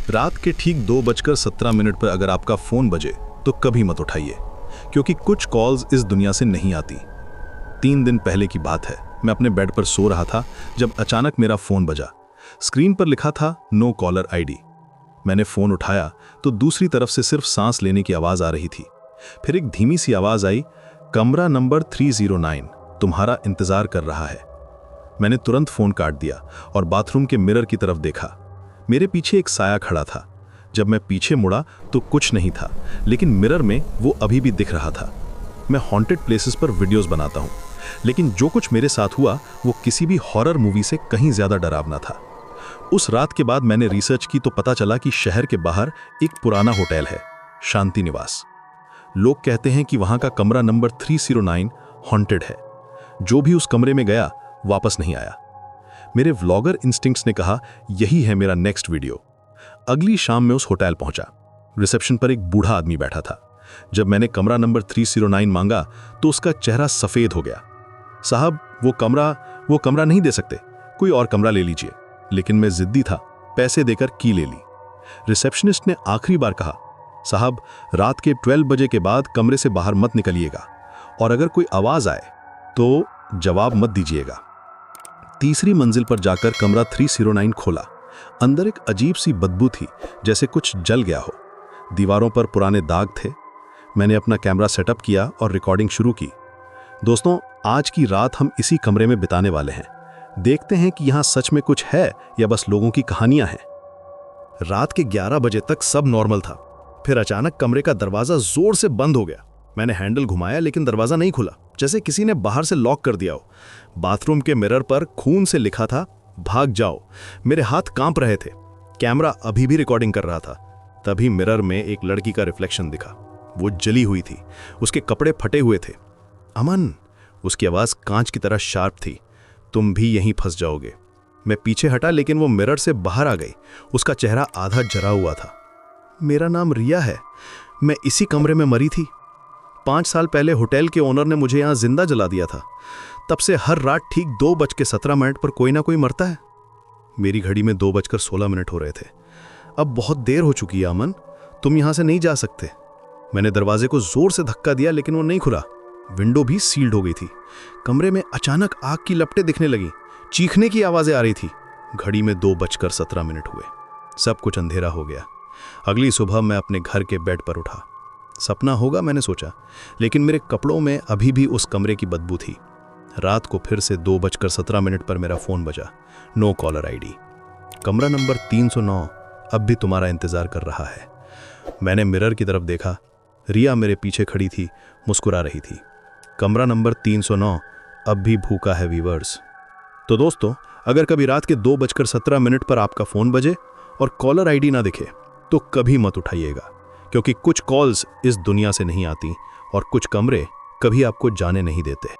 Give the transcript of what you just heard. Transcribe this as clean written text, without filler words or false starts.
रात के ठीक 2:17 पर अगर आपका फ़ोन बजे तो कभी मत उठाइए, क्योंकि कुछ कॉल्स इस दुनिया से नहीं आती। 3 दिन पहले की बात है, मैं अपने बेड पर सो रहा था जब अचानक मेरा फ़ोन बजा। स्क्रीन पर लिखा था नो कॉलर आईडी। मैंने फ़ोन उठाया तो दूसरी तरफ से सिर्फ सांस लेने की आवाज़ आ रही थी। फिर एक धीमी सी आवाज़ आई, कमरा नंबर 309 तुम्हारा इंतज़ार कर रहा है। मैंने तुरंत फ़ोन काट दिया और बाथरूम के मिरर की तरफ देखा। मेरे पीछे एक साया खड़ा था। जब मैं पीछे मुड़ा तो कुछ नहीं था, लेकिन मिरर में वो अभी भी दिख रहा था। मैं हॉन्टेड प्लेसेस पर वीडियोस बनाता हूँ, लेकिन जो कुछ मेरे साथ हुआ वो किसी भी हॉरर मूवी से कहीं ज़्यादा डरावना था। उस रात के बाद मैंने रिसर्च की तो पता चला कि शहर के बाहर एक पुराना होटल है, शांति निवास। लोग कहते हैं कि वहाँ का कमरा नंबर 309 हॉन्टेड है। जो भी उस कमरे में गया वापस नहीं आया। मेरे व्लॉगर इंस्टिंक्ट्स ने कहा यही है मेरा नेक्स्ट वीडियो। अगली शाम में उस होटल पहुंचा। रिसेप्शन पर एक बूढ़ा आदमी बैठा था। जब मैंने कमरा नंबर 309 मांगा तो उसका चेहरा सफेद हो गया। साहब, वो कमरा नहीं दे सकते, कोई और कमरा ले लीजिए। लेकिन मैं जिद्दी था, पैसे देकर की ले ली। रिसेप्शनिस्ट ने आखिरी बार कहा, साहब, रात के 12 बजे के बाद कमरे से बाहर मत निकलिएगा, और अगर कोई आवाज आए तो जवाब मत दीजिएगा। तीसरी मंजिल पर जाकर कमरा 309 खोला। अंदर एक अजीब सी बदबू थी, जैसे कुछ जल गया हो। दीवारों पर पुराने दाग थे। मैंने अपना कैमरा सेटअप किया और रिकॉर्डिंग शुरू की। दोस्तों, आज की रात हम इसी कमरे में बिताने वाले हैं। देखते हैं कि यहाँ सच में कुछ है या बस लोगों की कहानियां हैं। रात के 11 बजे तक सब नॉर्मल था। फिर अचानक कमरे का दरवाजा जोर से बंद हो गया। मैंने हैंडल घुमाया लेकिन दरवाजा नहीं खुला, जैसे किसी ने बाहर से लॉक कर दिया हो। बाथरूम के मिरर पर खून से लिखा था, भाग जाओ। मेरे हाथ कांप रहे थे। कैमरा अभी भी रिकॉर्डिंग कर रहा था। तभी मिरर में एक लड़की का रिफ्लेक्शन दिखा। वो जली हुई थी, उसके कपड़े फटे हुए थे। अमन, उसकी आवाज कांच की तरह शार्प थी, तुम भी यहीं फंस जाओगे। मैं पीछे हटा लेकिन वो मिरर से बाहर आ गई। उसका चेहरा आधा जरा हुआ था। मेरा नाम रिया है, मैं इसी कमरे में मरी थी। 5 साल पहले होटल के ओनर ने मुझे यहाँ जिंदा जला दिया था। तब से हर रात ठीक 2:17 पर कोई ना कोई मरता है। मेरी घड़ी में 2:16 हो रहे थे। अब बहुत देर हो चुकी है अमन, तुम यहाँ से नहीं जा सकते। मैंने दरवाजे को जोर से धक्का दिया लेकिन वो नहीं खुला। विंडो भी सील्ड हो गई थी। कमरे में अचानक आग की लपटें दिखने लगी, चीखने की आवाजें आ रही थी। घड़ी में 2:17 हुए। सब कुछ अंधेरा हो गया। अगली सुबह मैं अपने घर के बेड पर उठा। सपना होगा मैंने सोचा, लेकिन मेरे कपड़ों में अभी भी उस कमरे की बदबू थी। रात को फिर से 2:17 पर मेरा फोन बजा, नो कॉलर आईडी। कमरा नंबर 309 अब भी तुम्हारा इंतजार कर रहा है। मैंने मिरर की तरफ देखा। रिया मेरे पीछे खड़ी थी, मुस्कुरा रही थी। कमरा नंबर 309 अब भी भूखा है व्यूअर्स। तो दोस्तों, अगर कभी रात के 2:17 पर आपका फोन बजे और कॉलर आईडी ना दिखे तो कभी मत उठाइएगा, क्योंकि कुछ कॉल्स इस दुनिया से नहीं आती और कुछ कमरे कभी आपको जाने नहीं देते।